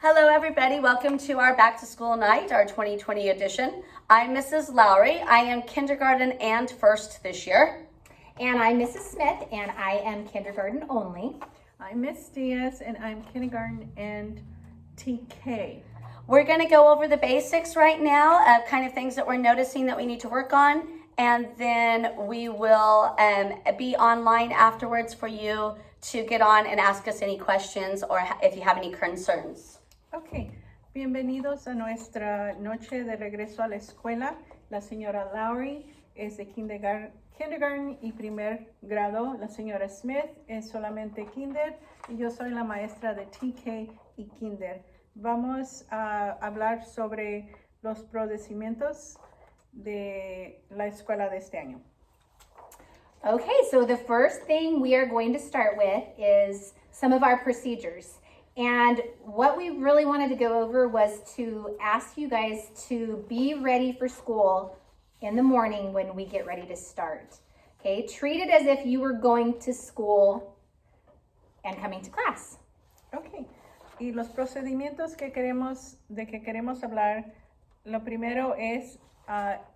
Hello everybody, welcome to our back to school night, our 2020 edition. I'm Mrs. Lowry. I am kindergarten and first this year. And I'm Mrs. Smith and I am kindergarten only. I'm Miss Diaz and I'm kindergarten and TK. We're going to go over the basics right now of kind of things that we're noticing that we need to work on, and then we will be online afterwards for you to get on and ask us any questions or if you have any concerns. Ok, bienvenidos a nuestra noche de regreso a la escuela. La señora Lowry es de kindergarten y primer grado. La señora Smith es solamente kinder y yo soy la maestra de TK y kinder. Vamos a hablar sobre los procedimientos de la escuela de este año. Okay, so the first thing we are going to start with is some of our procedures. And what we really wanted to go over was to ask you guys to be ready for school in the morning when we get ready to start. Okay, treat it as if you were going to school and coming to class. Ok, y los procedimientos que queremos hablar, lo primero es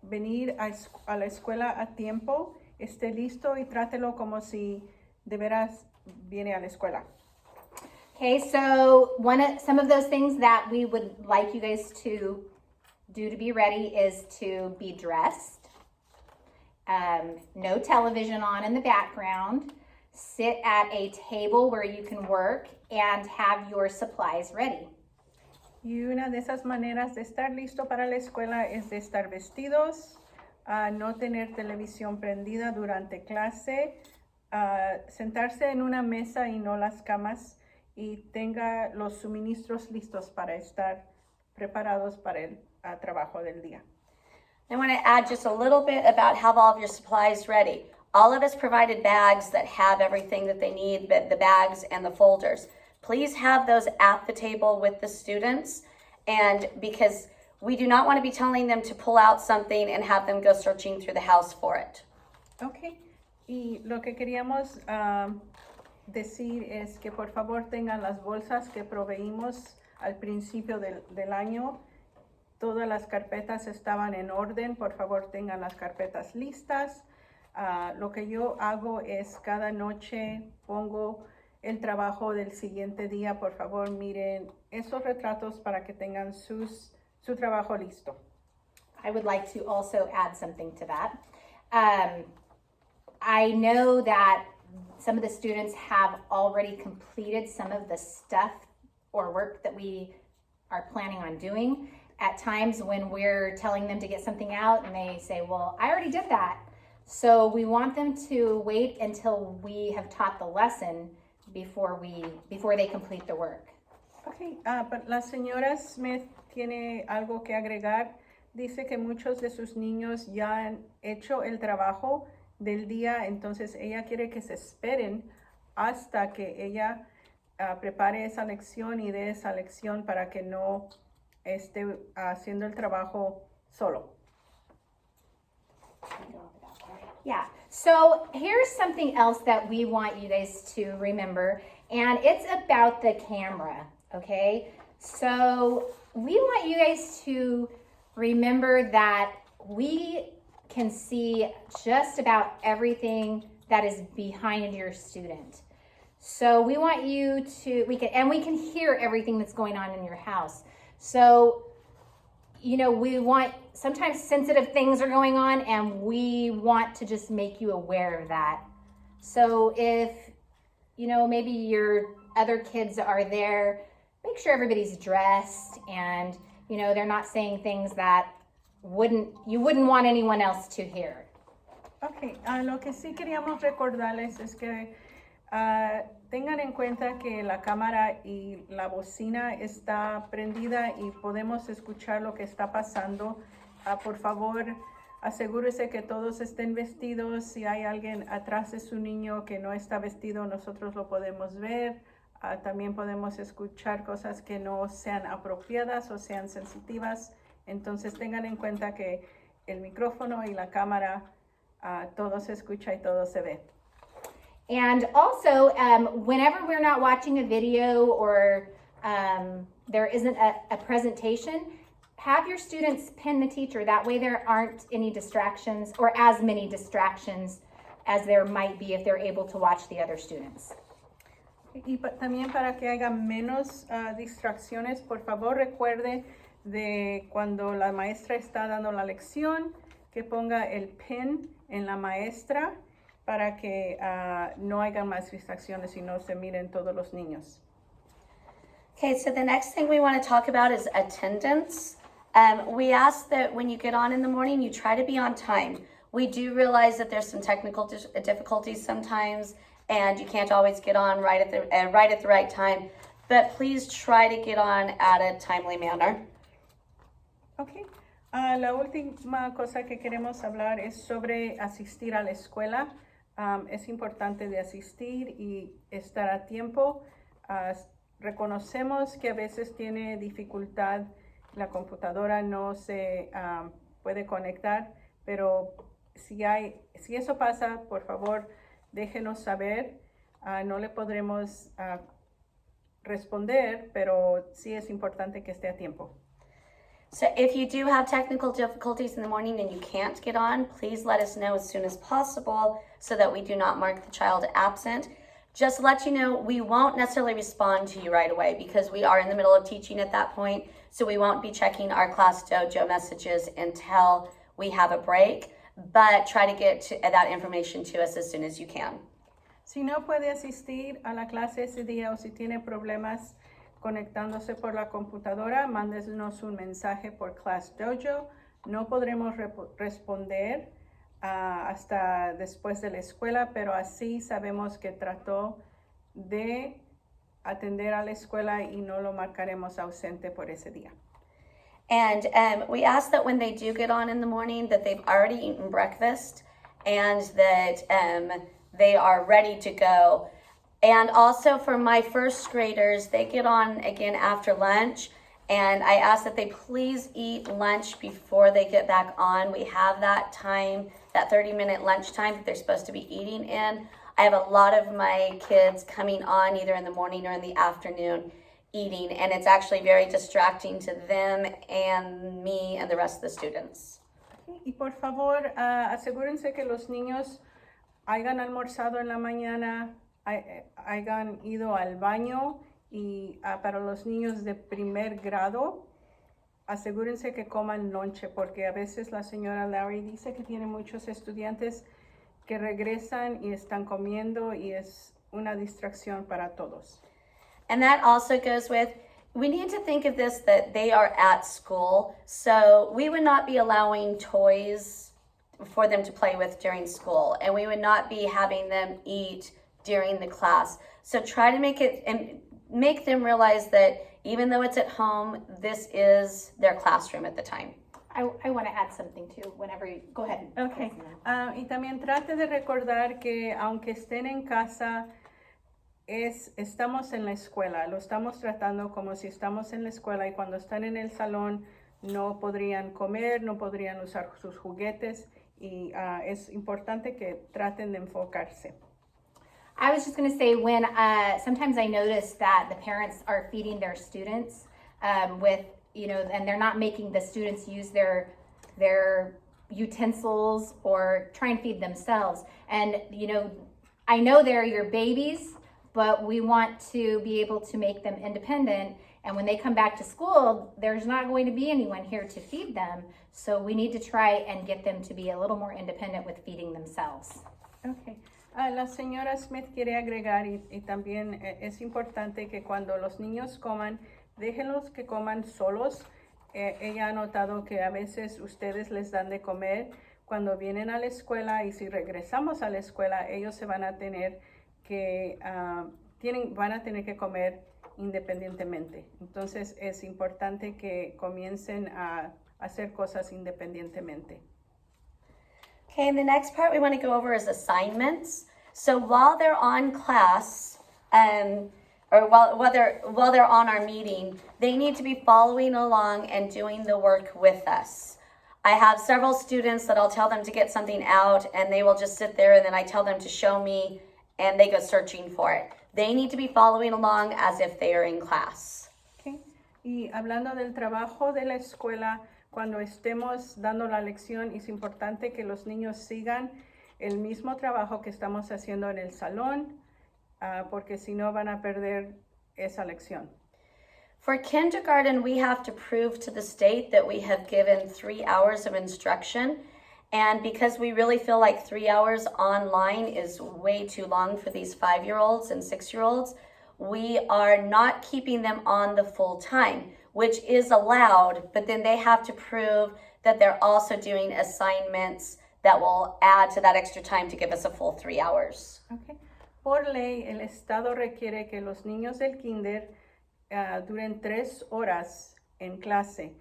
venir a la escuela a tiempo, esté listo y trátelo como si de veras viene a la escuela. Okay, so some of those things that we would like you guys to do to be ready is to be dressed, no television on in the background, sit at a table where you can work, and have your supplies ready. Y una de esas maneras de estar listo para la escuela es de estar vestidos, no tener televisión prendida durante clase, sentarse en una mesa y no las camas, y tenga los suministros listos para estar preparados para el trabajo del día. I want to add just a little bit about have all of your supplies ready. All of us provided bags that have everything that they need, the bags and the folders. Please have those at the table with the students, and because we do not want to be telling them to pull out something and have them go searching through the house for it. Ok, y lo que queríamos decir es que por favor tengan las bolsas que proveímos al principio del año. Todas las carpetas estaban en orden. Por favor tengan las carpetas listas. Lo que yo hago es cada noche pongo el trabajo del siguiente día. Por favor miren esos retratos para que tengan su trabajo listo. I would like to also add something to that. I know that some of the students have already completed some of the stuff or work that we are planning on doing. At times when we're telling them to get something out and they say, well, I already did that. So we want them to wait until we have taught the lesson before they complete the work. Ok, pero la señora Smith tiene algo que agregar. Dice que muchos de sus niños ya han hecho el trabajo del día, entonces ella quiere que se esperen hasta que ella prepare esa lección y dé esa lección para que no esté haciendo el trabajo solo. Yeah, so here's something else that we want you guys to remember, and it's about the camera, okay? So we want you guys to remember that we can see just about everything that is behind your student. So we want you to, we can hear everything that's going on in your house. So, you know, sometimes sensitive things are going on and we want to just make you aware of that. So if, you know, maybe your other kids are there, make sure everybody's dressed and, you know, they're not saying things that you wouldn't want anyone else to hear. Ok, lo que sí queríamos recordarles es que tengan en cuenta que la cámara y la bocina está prendida y podemos escuchar lo que está pasando. Por favor, asegúrese que todos estén vestidos. Si hay alguien atrás de su niño que no está vestido, nosotros lo podemos ver. También podemos escuchar cosas que no sean apropiadas o sean sensitivas. Entonces tengan en cuenta que el micrófono y la cámara, todo se escucha y todo se ve. And also, whenever we're not watching a video or there isn't a presentation, have your students pin the teacher. That way there aren't any distractions or as many distractions as there might be if they're able to watch the other students. Y también para que haya menos distracciones, por favor recuerde de cuando la maestra está dando la lección, que ponga el pin en la maestra para que no haya más distracciones y no se miren todos los niños. Okay, so the next thing we want to talk about is attendance. We ask that when you get on in the morning, you try to be on time. We do realize that there's some technical difficulties sometimes, and you can't always get on right at the right time. But please try to get on at a timely manner. Okay. La última cosa que queremos hablar es sobre asistir a la escuela. Es importante de asistir y estar a tiempo. Reconocemos que a veces tiene dificultad, la computadora no se puede conectar, pero si eso pasa, por favor, déjenos saber. No le podremos responder, pero sí es importante que esté a tiempo. So if you do have technical difficulties in the morning and you can't get on, please let us know as soon as possible so that we do not mark the child absent. Just to let you know, we won't necessarily respond to you right away because we are in the middle of teaching at that point, so we won't be checking our Class Dojo messages until we have a break, but try to get that information to us as soon as you can. Si no puede asistir a la clase ese día o si tiene problemas conectándose por la computadora, mándenos un mensaje por Class Dojo. No podremos responder hasta después de la escuela, pero así sabemos que trató de atender a la escuela y no lo marcaremos ausente por ese día. And we ask that when they do get on in the morning that they've already eaten breakfast and that they are ready to go. And also for my first graders, they get on again after lunch, and I ask that they please eat lunch before they get back on. We have that time, that 30-minute lunch time that they're supposed to be eating in. I have a lot of my kids coming on either in the morning or in the afternoon eating, and it's actually very distracting to them and me and the rest of the students. Y por favor, asegúrense que los niños hayan almorzado en la mañana, hayan ido al baño y para los niños de primer grado, asegúrense que coman lonche porque a veces la señora Larry dice que tiene muchos estudiantes que regresan y están comiendo y es una distracción para todos. And that also goes with, we need to think of this that they are at school, so we would not be allowing toys for them to play with during school, and we would not be having them eat during the class. So try to make it and make them realize that even though it's at home, this is their classroom at the time. I want to add something too whenever you go ahead. Okay. Y también trate de recordar que aunque estén en casa, estamos en la escuela, lo estamos tratando como si estamos en la escuela y cuando están en el salón no podrían comer, no podrían usar sus juguetes y es importante que traten de enfocarse. I was just going to say when sometimes I notice that the parents are feeding their students with, and they're not making the students use their utensils or try and feed themselves. And, I know they're your babies, but we want to be able to make them independent. And when they come back to school, there's not going to be anyone here to feed them. So we need to try and get them to be a little more independent with feeding themselves. Okay. La señora Smith quiere agregar y también es importante que cuando los niños coman, déjenlos que coman solos. Ella ha notado que a veces ustedes les dan de comer cuando vienen a la escuela y si regresamos a la escuela, ellos se van a tener que, van a tener que comer independientemente. Entonces es importante que comiencen a hacer cosas independientemente. Okay, and the next part we want to go over is assignments. So while they're on class, or while they're on our meeting, they need to be following along and doing the work with us. I have several students that I'll tell them to get something out and they will just sit there and then I tell them to show me and they go searching for it. They need to be following along as if they are in class. Okay. Y hablando del trabajo de la escuela, cuando estemos dando la lección, es importante que los niños sigan el mismo trabajo que estamos haciendo en el salón, porque si no van a perder esa lección. For kindergarten, we have to prove to the state that we have given 3 hours of instruction. And because we really feel like 3 hours online is way too long for these 5-year-olds and 6-year-olds, we are not keeping them on the full time, which is allowed, but then they have to prove that they're also doing assignments that will add to that extra time to give us a full 3 hours. Okay. Por ley, el Estado requiere que los niños del kinder duren 3 horas en clase.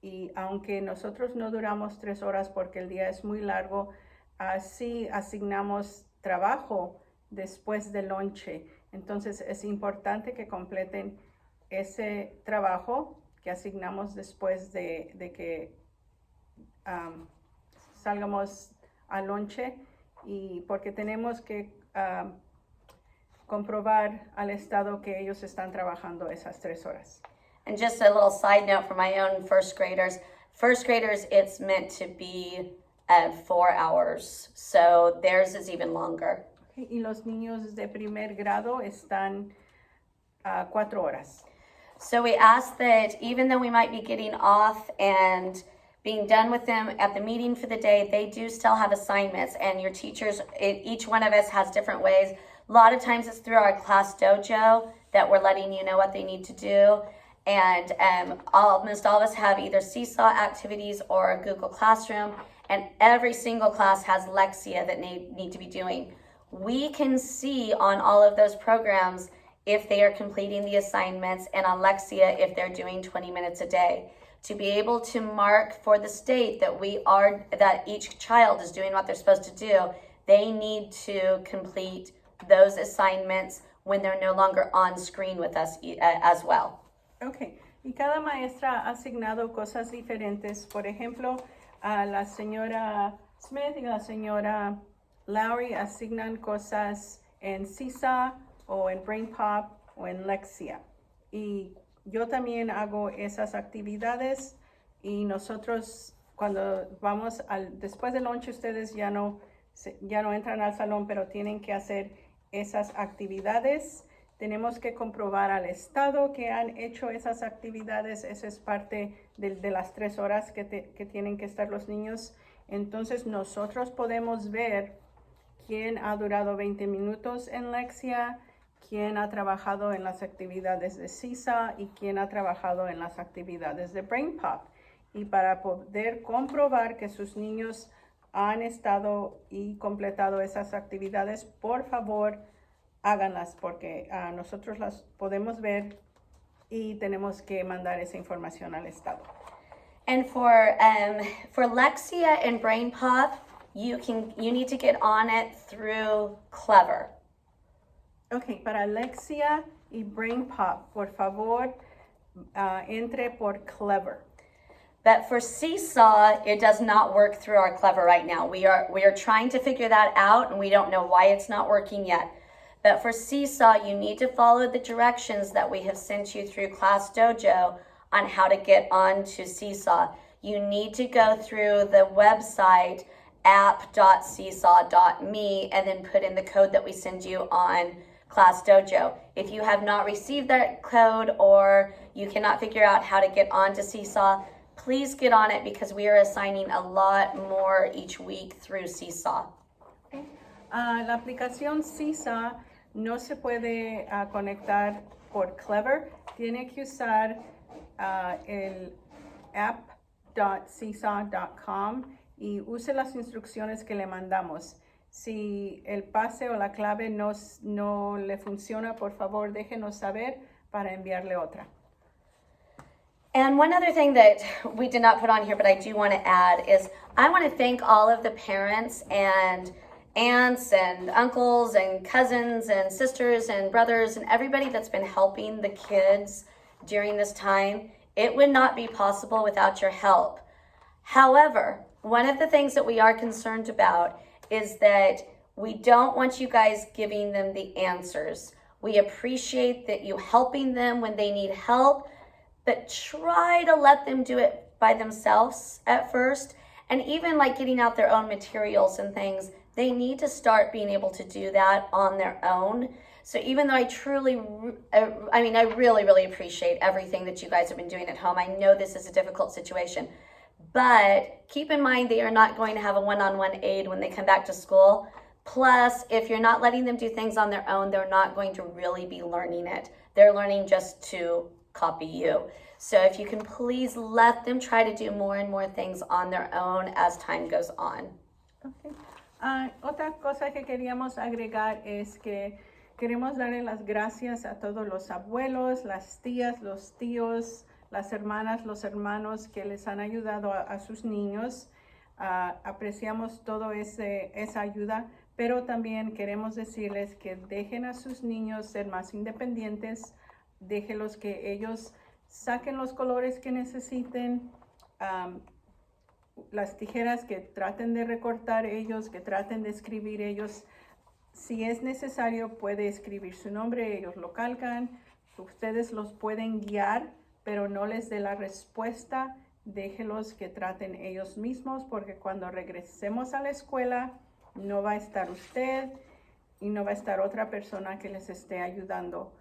Y aunque nosotros no duramos 3 horas porque el día es muy largo, así asignamos trabajo después del lonche. Entonces es importante que completen ese trabajo que asignamos después de que salgamos al lonche, y porque tenemos que comprobar al Estado que ellos están trabajando esas 3 horas. And just a little side note for my own first graders, it's meant to be 4 hours. So theirs is even longer. Okay. Y los niños de primer grado están 4 horas. So we ask that even though we might be getting off and being done with them at the meeting for the day, they do still have assignments, and your teachers, each one of us has different ways. A lot of times it's through our class dojo that we're letting you know what they need to do. And almost all of us have either Seesaw activities or a Google Classroom, and every single class has Lexia that need to be doing. We can see on all of those programs if they are completing the assignments, and on Lexia if they're doing 20 minutes a day. To be able to mark for the state that each child is doing what they're supposed to do, they need to complete those assignments when they're no longer on screen with us as well. Ok, y cada maestra ha asignado cosas diferentes. Por ejemplo, a la señora Smith y la señora Lowry asignan cosas en Seesaw o en Brain Pop o en Lexia. Y yo también hago esas actividades, y nosotros cuando vamos después del lunch, ustedes ya no entran al salón, pero tienen que hacer esas actividades. Tenemos que comprobar al Estado que han hecho esas actividades. Esa es parte de las 3 horas que tienen que estar los niños. Entonces nosotros podemos ver quién ha durado 20 minutos en Lexia, quién ha trabajado en las actividades de Seesaw y quién ha trabajado en las actividades de Brain Pop. Y para poder comprobar que sus niños han estado y completado esas actividades, por favor, háganlas, porque nosotros las podemos ver y tenemos que mandar esa información al Estado. And for Lexia and Brain Pop, you need to get on it through Clever. Ok, para Lexia y Brain Pop, por favor, entre por Clever. But for Seesaw, it does not work through our Clever right now. We are trying to figure that out, and we don't know why it's not working yet. But for Seesaw, you need to follow the directions that we have sent you through Class Dojo on how to get onto Seesaw. You need to go through the website app.seesaw.me and then put in the code that we send you on Class Dojo. If you have not received that code or you cannot figure out how to get onto Seesaw, please get on it, because we are assigning a lot more each week through Seesaw. Okay. La aplicación Seesaw no se puede conectar por Clever. Tiene que usar el app.seesaw.com y use las instrucciones que le mandamos. Si el pase o la clave no le funciona, por favor déjenos saber para enviarle otra. And one other thing that we did not put on here, but I do want to add, is I want to thank all of the parents and aunts and uncles and cousins and sisters and brothers and everybody that's been helping the kids during this time. It would not be possible without your help. However, one of the things that we are concerned about is that we don't want you guys giving them the answers. We appreciate that you helping them when they need help, but try to let them do it by themselves at first. And even like getting out their own materials and things, they need to start being able to do that on their own. So even though I really, really appreciate everything that you guys have been doing at home. I know this is a difficult situation, but keep in mind they are not going to have a one-on-one aid when they come back to school. Plus, if you're not letting them do things on their own, they're not going to really be learning it. They're learning just to copy you. So if you can please let them try to do more and more things on their own as time goes on. Okay. Otra cosa que queríamos agregar es que queremos darle las gracias a todos los abuelos, las tías, los tíos, las hermanas, los hermanos que les han ayudado a sus niños. Apreciamos toda esa ayuda, pero también queremos decirles que dejen a sus niños ser más independientes, déjenlos que ellos saquen los colores que necesiten, las tijeras que traten de recortar ellos, que traten de escribir ellos. Si es necesario, puede escribir su nombre, ellos lo calcan, ustedes los pueden guiar, pero no les dé la respuesta, déjenlos que traten ellos mismos, porque cuando regresemos a la escuela, no va a estar usted y no va a estar otra persona que les esté ayudando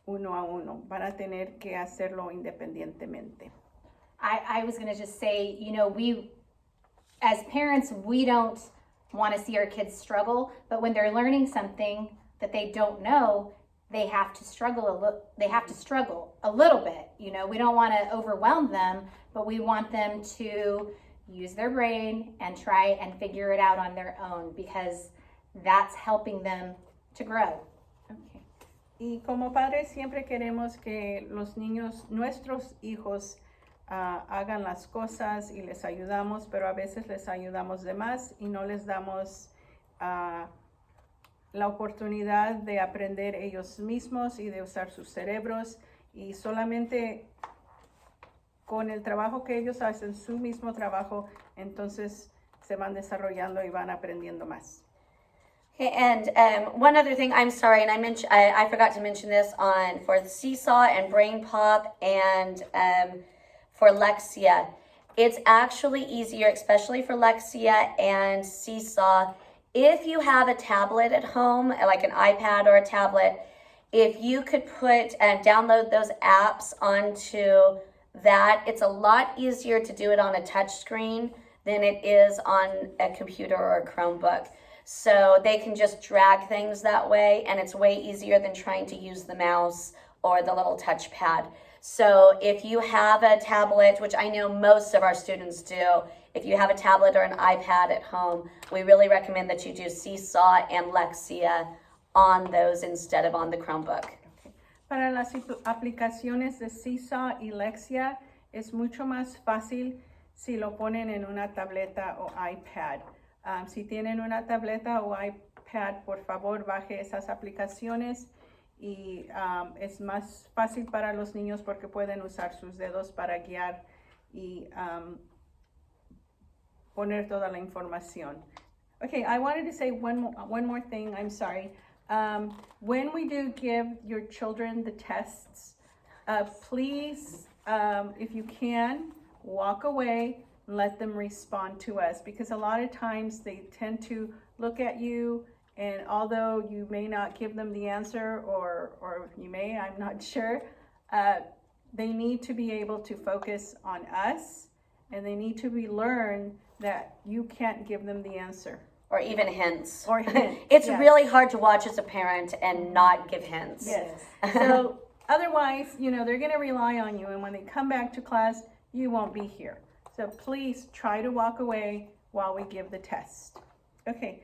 uno a uno. Van a tener que hacerlo independientemente. I was going to just say, you know, we, as parents, we don't want to see our kids struggle, but when they're learning something that they don't know, they have to struggle a little bit. You know, we don't want to overwhelm them, but we want them to use their brain and try and figure it out on their own, because that's helping them to grow. Okay. Y como padres siempre queremos que los niños, nuestros hijos, hagan las cosas y les ayudamos, pero a veces les ayudamos de más y no les damos la oportunidad de aprender ellos mismos y de usar sus cerebros, y solamente con el trabajo que ellos hacen, su mismo trabajo, entonces se van desarrollando y van aprendiendo más. Okay, and one other thing, I'm sorry, and I forgot to mention this for the Seesaw and Brain Pop and for Lexia. It's actually easier, especially for Lexia and Seesaw, if you have a tablet at home, like an iPad or a tablet. If you could download those apps onto that, it's a lot easier to do it on a touch screen than it is on a computer or a Chromebook. So they can just drag things that way, and it's way easier than trying to use the mouse or the little touchpad. So if you have a tablet, which I know most of our students do, if you have a tablet or an iPad at home, we really recommend that you do Seesaw and Lexia on those instead of on the Chromebook. Para las aplicaciones de Seesaw y Lexia es mucho más fácil si lo ponen en una tableta o iPad. Si tienen una tableta o iPad, por favor, baje esas aplicaciones y es más fácil para los niños porque pueden usar sus dedos para guiar y poner toda la información. Okay, I wanted to say one more thing. I'm sorry. When we do give your children the tests, please, if you can, walk away, let them respond to us, because a lot of times they tend to look at you, and although you may not give them the answer, or you may, I'm not sure, they need to be able to focus on us, and they need to learn that you can't give them the answer. Or even hints. Or hints. It's yes. really hard to watch as a parent and not give hints. Yes. So otherwise, they're going to rely on you, and when they come back to class, you won't be here. So please try to walk away while we give the test. Okay.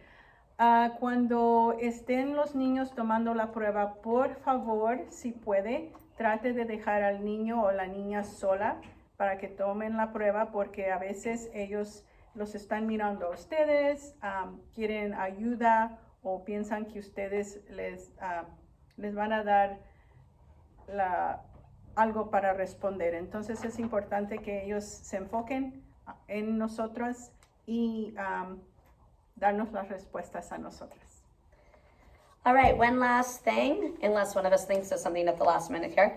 Cuando estén los niños tomando la prueba, por favor, si puede, trate de dejar al niño o la niña sola para que tomen la prueba, porque a veces ellos los están mirando a ustedes, quieren ayuda o piensan que ustedes les van a dar algo para responder. Entonces es importante que ellos se enfoquen en nosotras y darnos las respuestas a nosotras. All right, one last thing, unless one of us thinks of something at the last minute here.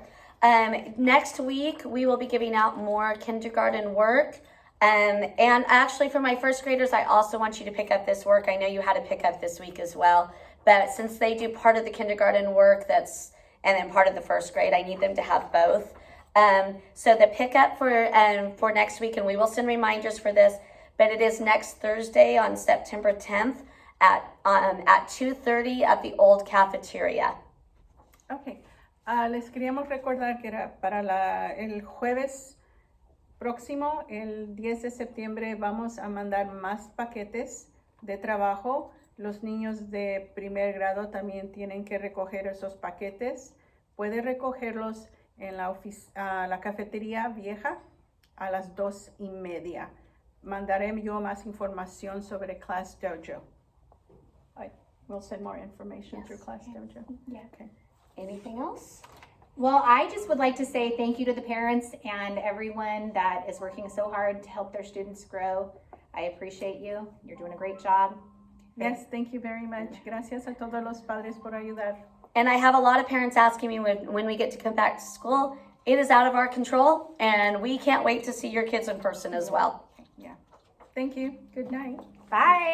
Next week, we will be giving out more kindergarten work. And actually, for my first graders, I also want you to pick up this work. I know you had to pick up this week as well. But since they do part of the kindergarten work and then part of the first grade, I need them to have both. So the pickup for next week, and we will send reminders for this, but it is next Thursday on September 10th at 2:30 at the old cafeteria. Ok. Les queríamos recordar que era para el jueves próximo, el 10 de septiembre, vamos a mandar más paquetes de trabajo. Los niños de primer grado también tienen que recoger esos paquetes. Puede recogerlos en la cafetería vieja a las 2:30. Mandaré yo más información sobre Class Dojo. We'll send more information through Class Dojo. Yeah. Okay. Anything else? Well, I just would like to say thank you to the parents and everyone that is working so hard to help their students grow. I appreciate you. You're doing a great job. Yes, thank you very much. Gracias a todos los padres por ayudar. And I have a lot of parents asking me when we get to come back to school. It is out of our control, and we can't wait to see your kids in person as well. Yeah. Thank you. Good night. Bye.